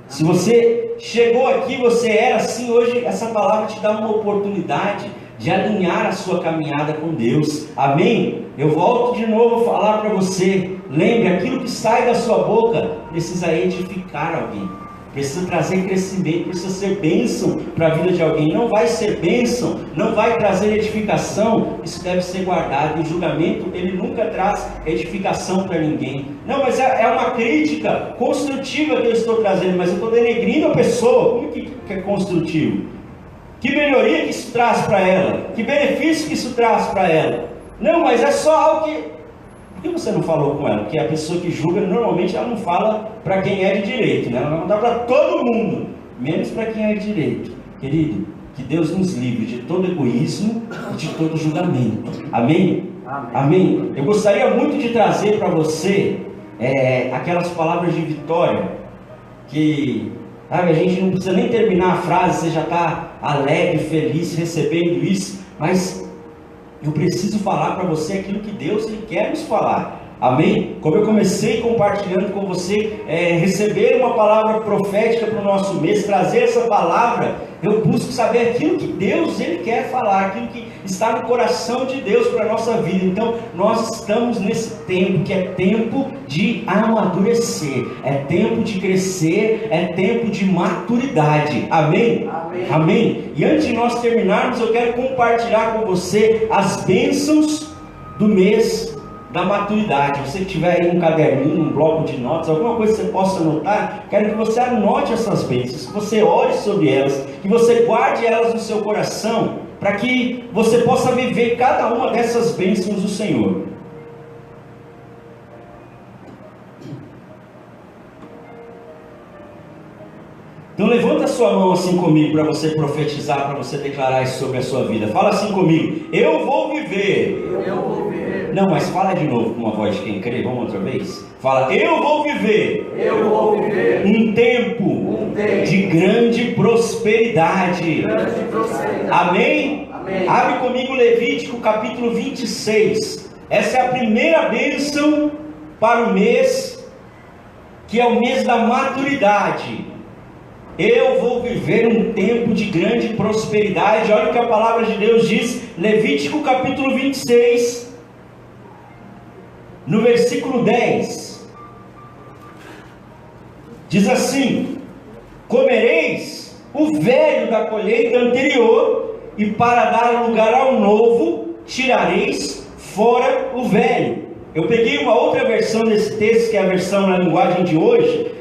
Se você chegou aqui, você era assim, hoje essa palavra te dá uma oportunidade de alinhar a sua caminhada com Deus. Amém? Eu volto de novo a falar para você. Lembre, aquilo que sai da sua boca precisa edificar alguém, precisa trazer crescimento, precisa ser bênção para a vida de alguém. Não vai ser bênção, não vai trazer edificação, isso deve ser guardado. E o julgamento, ele nunca traz edificação para ninguém. Não, mas é uma crítica construtiva que eu estou trazendo, mas eu estou denegrindo a pessoa. Como que é construtivo? Que melhoria que isso traz para ela? Que benefício que isso traz para ela? Não, mas é só algo que... Por que você não falou com ela? Porque a pessoa que julga, normalmente ela não fala para quem é de direito, né? Ela não dá para todo mundo, menos para quem é de direito. Querido, que Deus nos livre de todo egoísmo e de todo julgamento. Amém? Amém. Amém. Eu gostaria muito de trazer para você aquelas palavras de vitória que... Sabe, a gente não precisa nem terminar a frase, você já está alegre, feliz, recebendo isso, mas eu preciso falar para você aquilo que Deus quer nos falar. Amém? Como eu comecei compartilhando com você, receber uma palavra profética para o nosso mês, trazer essa palavra, eu busco saber aquilo que Deus ele quer falar, aquilo que está no coração de Deus para a nossa vida. Então, nós estamos nesse tempo, que é tempo de amadurecer, é tempo de crescer, é tempo de maturidade. Amém? Amém. Amém. E antes de nós terminarmos, eu quero compartilhar com você as bênçãos do mês da maturidade. Você que tiver aí um caderninho, um bloco de notas, alguma coisa que você possa anotar, quero que você anote essas bênçãos, que você ore sobre elas, que você guarde elas no seu coração, para que você possa viver cada uma dessas bênçãos do Senhor. Então levanta a sua mão assim comigo, para você profetizar, para você declarar isso sobre a sua vida. Fala assim comigo: eu vou viver. Eu vou viver. Não, mas fala de novo com uma voz de quem crê. Vamos outra vez? Fala: eu vou viver. Eu vou viver um tempo de grande prosperidade. Grande prosperidade. Amém? Amém. Abre comigo Levítico capítulo 26. Essa é a primeira bênção para o mês, que é o mês da maturidade. Eu vou viver um tempo de grande prosperidade. Olha o que a palavra de Deus diz, Levítico capítulo 26, no versículo 10. Diz assim: comereis o velho da colheita anterior, e para dar lugar ao novo, tirareis fora o velho. Eu peguei uma outra versão desse texto, que é a versão na linguagem de hoje,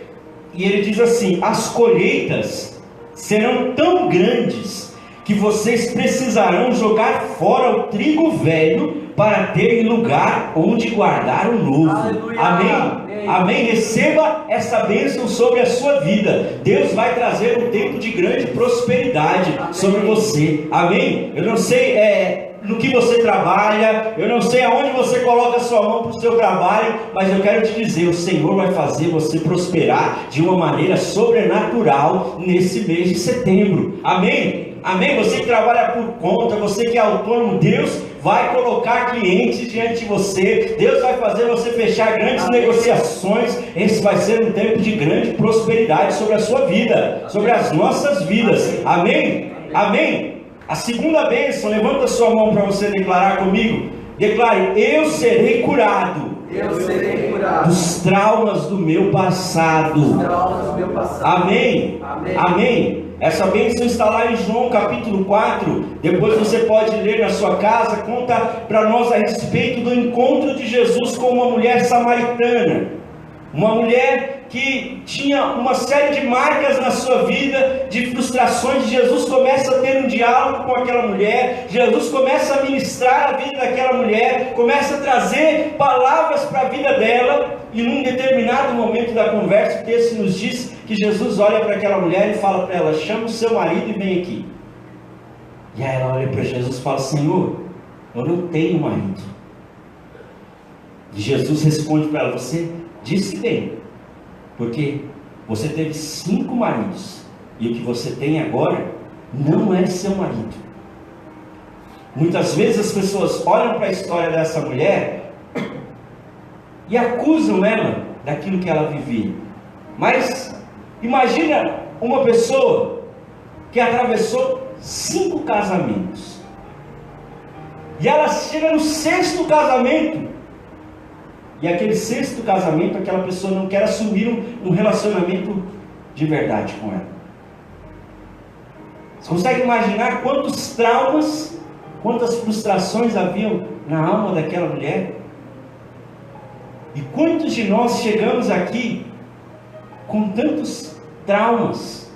e ele diz assim: as colheitas serão tão grandes que vocês precisarão jogar fora o trigo velho para ter lugar onde guardar o novo. Aleluia. Amém? Amém? Receba essa bênção sobre a sua vida. Deus vai trazer um tempo de grande prosperidade. Amém. Sobre você. Amém? Eu não sei no que você trabalha, eu não sei aonde você coloca a sua mão para o seu trabalho, mas eu quero te dizer, o Senhor vai fazer você prosperar de uma maneira sobrenatural nesse mês de setembro. Amém? Amém? Você que trabalha por conta, você que é autônomo, Deus vai colocar clientes diante de você, Deus vai fazer você fechar grandes negociações. Esse vai ser um tempo de grande prosperidade sobre a sua vida, sobre as nossas vidas. Amém? Amém? A segunda bênção, levanta a sua mão para você declarar comigo. Declare: eu serei curado. Eu serei curado Dos traumas do meu passado. dos traumas do meu passado. Amém? Amém. Amém? Essa bênção está lá em João capítulo 4. Depois você pode ler na sua casa. Conta para nós a respeito do encontro de Jesus com uma mulher samaritana. Uma mulher que tinha uma série de marcas na sua vida, de frustrações. Jesus começa a ter um diálogo com aquela mulher. Jesus começa a ministrar a vida daquela mulher, começa a trazer palavras para a vida dela. E num determinado momento da conversa, o texto nos diz que Jesus olha para aquela mulher e fala para ela: chama o seu marido e vem aqui. E aí ela olha para Jesus e fala: Senhor, eu não tenho marido. E Jesus responde para ela: você disse bem, porque você teve 5 maridos, e o que você tem agora não é seu marido. Muitas vezes as pessoas olham para a história dessa mulher e acusam ela daquilo que ela vivia. Mas imagina uma pessoa que atravessou 5 casamentos, e ela chega no 6º casamento, e aquele 6º casamento, aquela pessoa não quer assumir um relacionamento de verdade com ela. Você consegue imaginar quantos traumas, quantas frustrações haviam na alma daquela mulher? E quantos de nós chegamos aqui com tantos traumas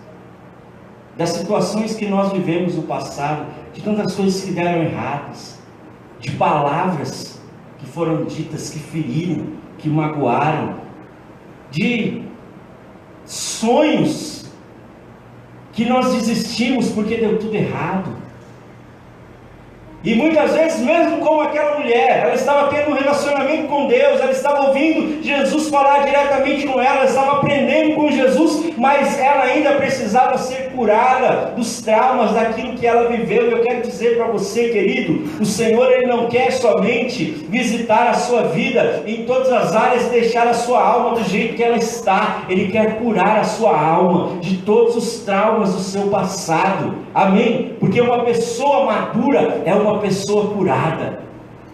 das situações que nós vivemos no passado, de tantas coisas que deram erradas, de palavras que foram ditas, que feriram, que magoaram, de sonhos que nós desistimos porque deu tudo errado. E muitas vezes, mesmo como aquela mulher, ela estava tendo um relacionamento com Deus, ela estava ouvindo Jesus falar diretamente com ela estava aprendendo com Jesus, mas ela ainda precisava ser curada dos traumas daquilo que ela viveu. E eu quero dizer para você, querido, o Senhor, Ele não quer somente visitar a sua vida em todas as áreas e deixar a sua alma do jeito que ela está. Ele quer curar a sua alma de todos os traumas do seu passado. Amém? Porque uma pessoa madura é uma pessoa curada,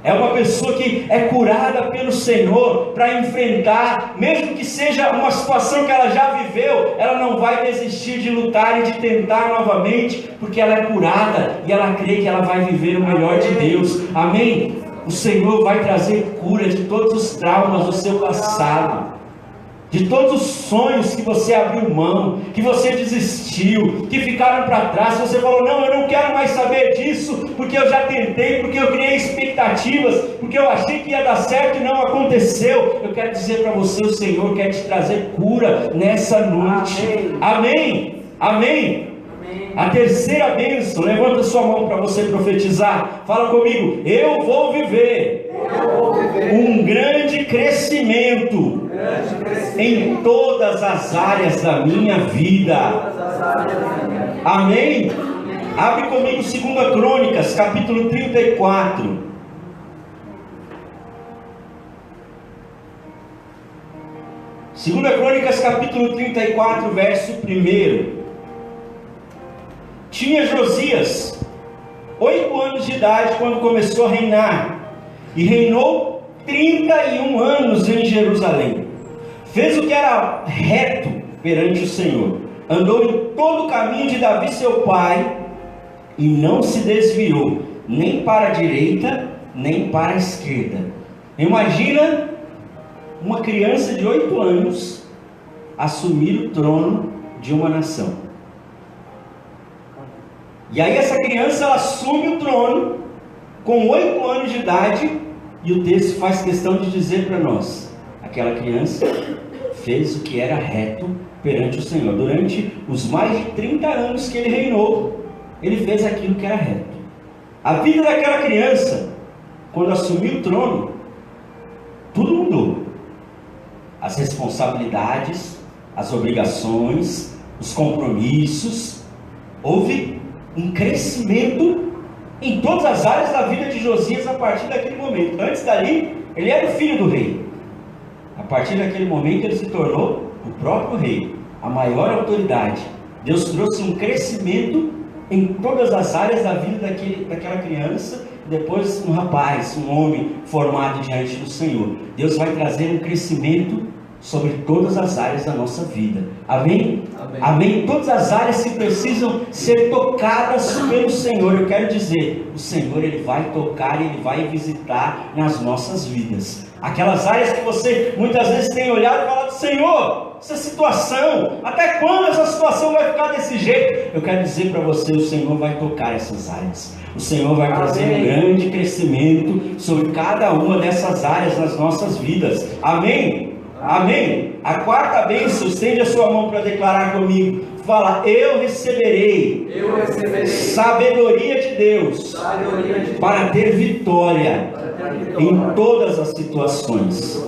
é uma pessoa que é curada pelo Senhor para enfrentar, mesmo que seja uma situação que ela já viveu, ela não vai desistir de lutar e de tentar novamente, porque ela é curada e ela crê que ela vai viver o melhor de Deus. Amém? O Senhor vai trazer cura de todos os traumas do seu passado, de todos os sonhos que você abriu mão, que você desistiu, que ficaram para trás. Você falou: não, eu não quero mais saber disso, porque eu já tentei, porque eu criei expectativas, porque eu achei que ia dar certo e não aconteceu. Eu quero dizer para você, o Senhor quer te trazer cura nessa noite. Amém? Amém? A terceira bênção, levanta sua mão para você profetizar. Fala comigo: eu vou viver um grande crescimento em todas as áreas da minha vida. Amém? Abre comigo 2 Crônicas, capítulo 34. Segunda Crônicas, capítulo 34, verso 1. Tinha Josias 8 anos de idade quando começou a reinar, e reinou 31 anos em Jerusalém. Fez o que era reto perante o Senhor, andou em todo o caminho de Davi seu pai, e não se desviou nem para a direita nem para a esquerda. Imagina uma criança de 8 anos assumir o trono de uma nação. E aí essa criança, ela assume o trono com 8 anos de idade, e o texto faz questão de dizer para nós: aquela criança fez o que era reto perante o Senhor. Durante os mais de 30 anos que ele reinou, ele fez aquilo que era reto. A vida daquela criança, quando assumiu o trono, tudo mudou. As responsabilidades, as obrigações, os compromissos. Houve um crescimento em todas as áreas da vida de Josias a partir daquele momento. Antes dali, ele era o filho do rei. A partir daquele momento ele se tornou o próprio rei, a maior autoridade. Deus trouxe um crescimento em todas as áreas da vida daquela criança, depois um rapaz, um homem formado diante do Senhor. Deus vai trazer um crescimento sobre todas as áreas da nossa vida. Amém? Amém. Amém? Todas as áreas que precisam ser tocadas pelo Senhor. Eu quero dizer, o Senhor ele vai tocar e ele vai visitar nas nossas vidas. Aquelas áreas que você muitas vezes tem olhado e falado: Senhor, essa situação, até quando essa situação vai ficar desse jeito? Eu quero dizer para você, o Senhor vai tocar essas áreas. O Senhor vai trazer um grande crescimento sobre cada uma dessas áreas nas nossas vidas. Amém? Amém? A quarta bênção, estende a sua mão para declarar comigo. Fala: eu receberei sabedoria de Deus para ter vitória em todas as situações.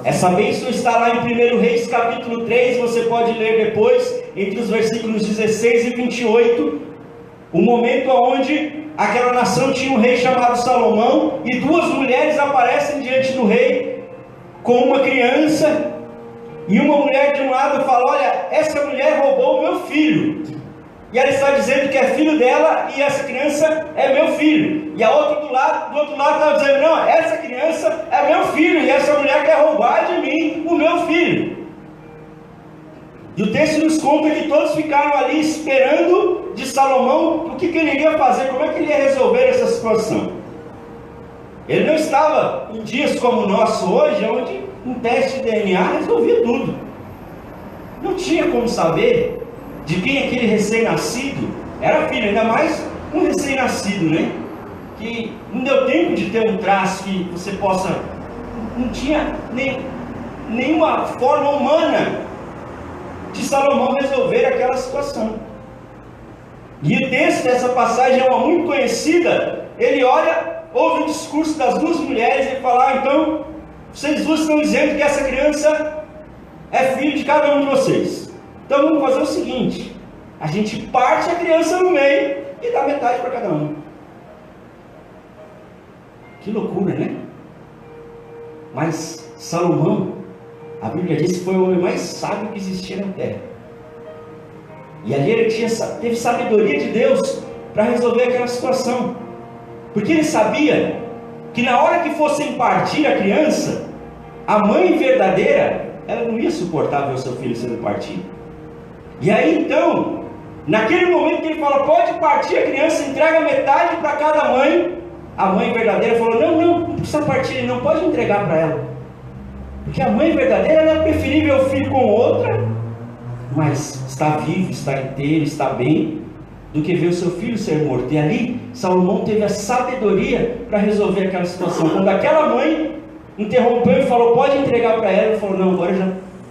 Essa bênção está lá em 1 Reis capítulo 3, você pode ler depois, entre os versículos 16 e 28, o momento onde aquela nação tinha um rei chamado Salomão, e duas mulheres aparecem diante do rei com uma criança, e uma mulher de um lado fala: olha, essa mulher roubou o meu filho, e ela está dizendo que é filho dela, e essa criança é meu filho. E a outra do outro lado está dizendo: não, essa criança é meu filho, e essa mulher quer roubar de mim o meu filho. E o texto nos conta que todos ficaram ali esperando de Salomão o que ele iria fazer, como é que ele ia resolver essa situação. Ele não estava em dias como o nosso hoje, onde um teste de DNA resolvia tudo. Não tinha como saber de quem aquele recém-nascido era filho, ainda mais um recém-nascido, né? Que não deu tempo de ter um traço que você possa... Não tinha nenhuma forma humana de Salomão resolver aquela situação. E o texto dessa passagem é uma muito conhecida. Ele olha, ouve o discurso das duas mulheres e fala: então, vocês duas estão dizendo que essa criança é filho de cada um de vocês. Então vamos fazer o seguinte: a gente parte a criança no meio e dá metade para cada um. Que loucura, né? Mas Salomão, a Bíblia diz que foi o homem mais sábio que existia na terra. E ali ele teve sabedoria de Deus para resolver aquela situação. Porque ele sabia que na hora que fossem partir a criança, a mãe verdadeira, ela não ia suportar ver o seu filho sendo partido. E aí então, naquele momento que ele fala: pode partir a criança, entrega metade para cada mãe, a mãe verdadeira falou: não precisa partir, ele não pode entregar para ela. Porque a mãe verdadeira, ela preferia ver o filho com outra, mas está vivo, está inteiro, está bem, do que ver o seu filho ser morto. E ali, Salomão teve a sabedoria para resolver aquela situação. Quando aquela mãe interrompeu e falou: pode entregar para ela, ele falou: não, agora eu já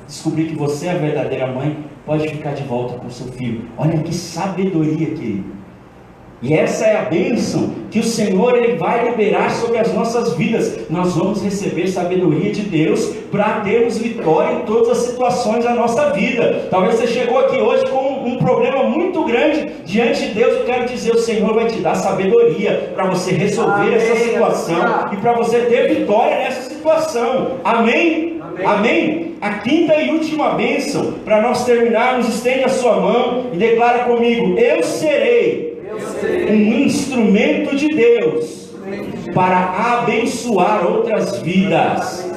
descobri que você é a verdadeira mãe, pode ficar de volta com o seu filho. Olha que sabedoria, querido. E essa é a bênção que o Senhor ele vai liberar sobre as nossas vidas. Nós vamos receber sabedoria de Deus para termos vitória em todas as situações da nossa vida. Talvez você chegou aqui hoje com um problema muito grande diante de Deus. Eu quero dizer, o Senhor vai te dar sabedoria para você resolver essa situação e para você ter vitória nessa situação. Amém? Amém? A quinta e última bênção, para nós terminarmos, estende a sua mão e declara comigo: eu serei um instrumento de Deus para abençoar outras vidas.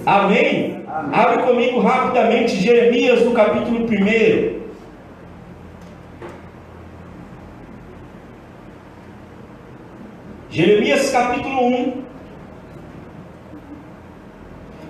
Amém? Abre comigo rapidamente Jeremias no capítulo 1. Jeremias capítulo 1,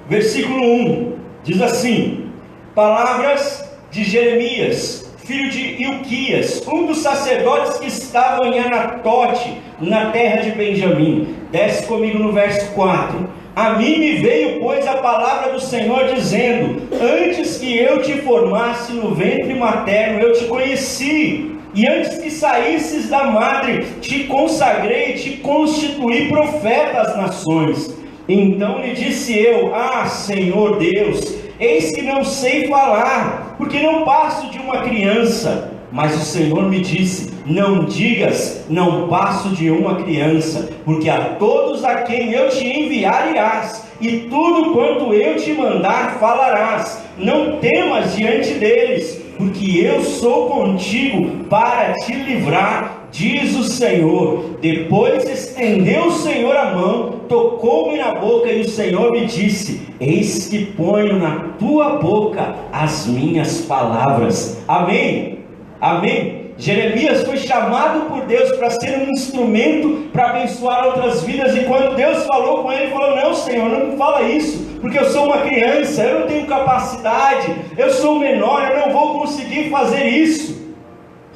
versículo 1, diz assim: palavras de Jeremias, filho de Ilquias, um dos sacerdotes que estavam em Anatote, na terra de Benjamim. Desce comigo no verso 4. A mim me veio, pois, a palavra do Senhor, dizendo: antes que eu te formasse no ventre materno, eu te conheci, e antes que saísses da madre, te consagrei, te constituí profeta às nações. Então lhe disse eu: ah, Senhor Deus, eis que não sei falar, porque não passo de uma criança. Mas o Senhor me disse: não digas, não passo de uma criança, porque a todos a quem eu te enviar irás, e tudo quanto eu te mandar falarás. Não temas diante deles, porque eu sou contigo para te livrar, diz o Senhor. Depois estendeu o Senhor a mão, tocou-me na boca, e o Senhor me disse: eis que ponho na tua boca as minhas palavras. Amém? Amém? Jeremias foi chamado por Deus para ser um instrumento para abençoar outras vidas, e quando Deus falou com ele, ele falou: não, Senhor, não me fala isso, porque eu sou uma criança, eu não tenho capacidade, eu sou menor, eu não vou conseguir fazer isso.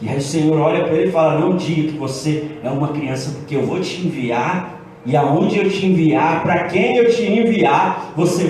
E aí o Senhor olha para ele e fala: não diga que você é uma criança, porque eu vou te enviar, e aonde eu te enviar, para quem eu te enviar, você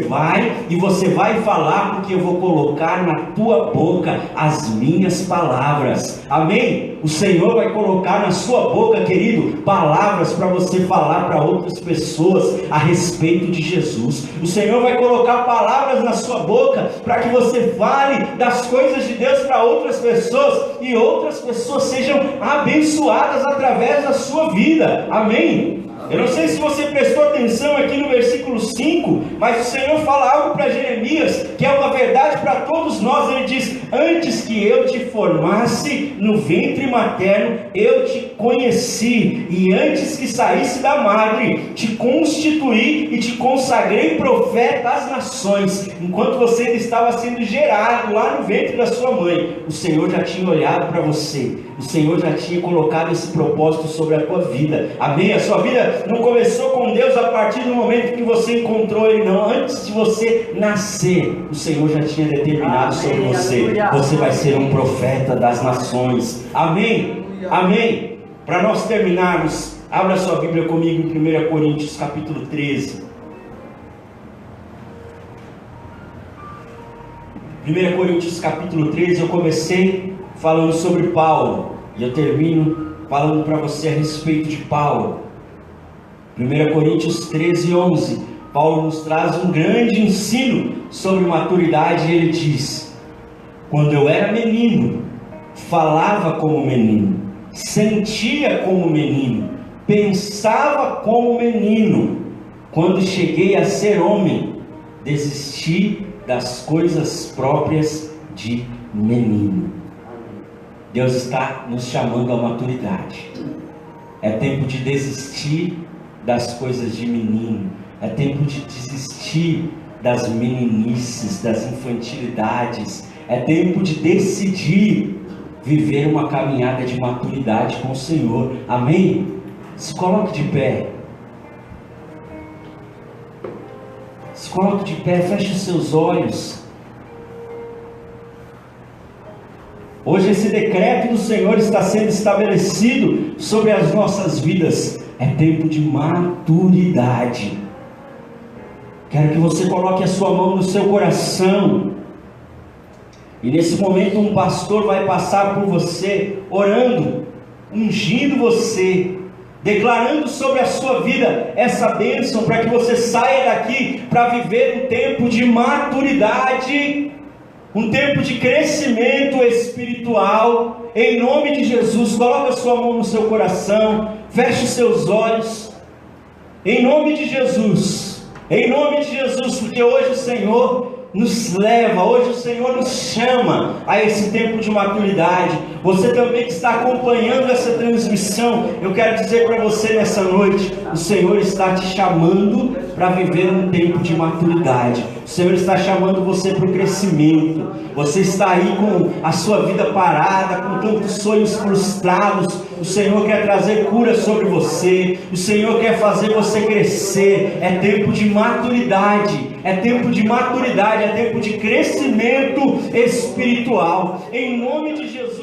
vai falar, porque eu vou colocar na tua boca as minhas palavras. Amém? O Senhor vai colocar na sua boca, querido, palavras para você falar para outras pessoas a respeito de Jesus. O Senhor vai colocar palavras na sua boca para que você fale das coisas de Deus para outras pessoas, e outras pessoas sejam abençoadas através da sua vida. Amém? Eu não sei se você prestou atenção aqui no versículo 5, mas o Senhor fala algo para Jeremias, que é uma verdade para todos nós. Ele diz: antes que eu te formasse no ventre materno, eu te conheci, e antes que saísse da madre, te constituí e te consagrei profeta às nações. Enquanto você ainda estava sendo gerado lá no ventre da sua mãe, o Senhor já tinha olhado para você, o Senhor já tinha colocado esse propósito sobre a tua vida. Amém? A sua vida não começou com Deus a partir do momento que você encontrou Ele, não. Antes de você nascer, o Senhor já tinha determinado sobre você: você vai ser um profeta das nações. Amém? Amém? Para nós terminarmos, abra sua Bíblia comigo em 1 Coríntios capítulo 13. 1 Coríntios capítulo 13, eu comecei falando sobre Paulo, e eu termino falando para você a respeito de Paulo. 1 Coríntios 13, 11, Paulo nos traz um grande ensino sobre maturidade, e ele diz: quando eu era menino, falava como menino, sentia como menino, pensava como menino. Quando cheguei a ser homem, desisti das coisas próprias de menino. Deus está nos chamando à maturidade. É tempo de desistir das coisas de menino. É tempo de desistir das meninices, das infantilidades. É tempo de decidir viver uma caminhada de maturidade com o Senhor. Amém? Se coloque de pé. Se coloque de pé, feche os seus olhos. Hoje esse decreto do Senhor está sendo estabelecido sobre as nossas vidas. É tempo de maturidade. Quero que você coloque a sua mão no seu coração. E nesse momento um pastor vai passar por você, orando, ungindo você, declarando sobre a sua vida essa bênção, para que você saia daqui para viver um tempo de maturidade, um tempo de crescimento espiritual. Em nome de Jesus, coloque a sua mão no seu coração, feche os seus olhos, em nome de Jesus, porque hoje o Senhor nos leva, hoje o Senhor nos chama a esse tempo de maturidade. Você também que está acompanhando essa transmissão, eu quero dizer para você nessa noite: o Senhor está te chamando para viver um tempo de maturidade. O Senhor está chamando você para o crescimento. Você está aí com a sua vida parada, com tantos sonhos frustrados. O Senhor quer trazer cura sobre você. O Senhor quer fazer você crescer. É tempo de maturidade. É tempo de maturidade. É tempo de crescimento espiritual. Em nome de Jesus.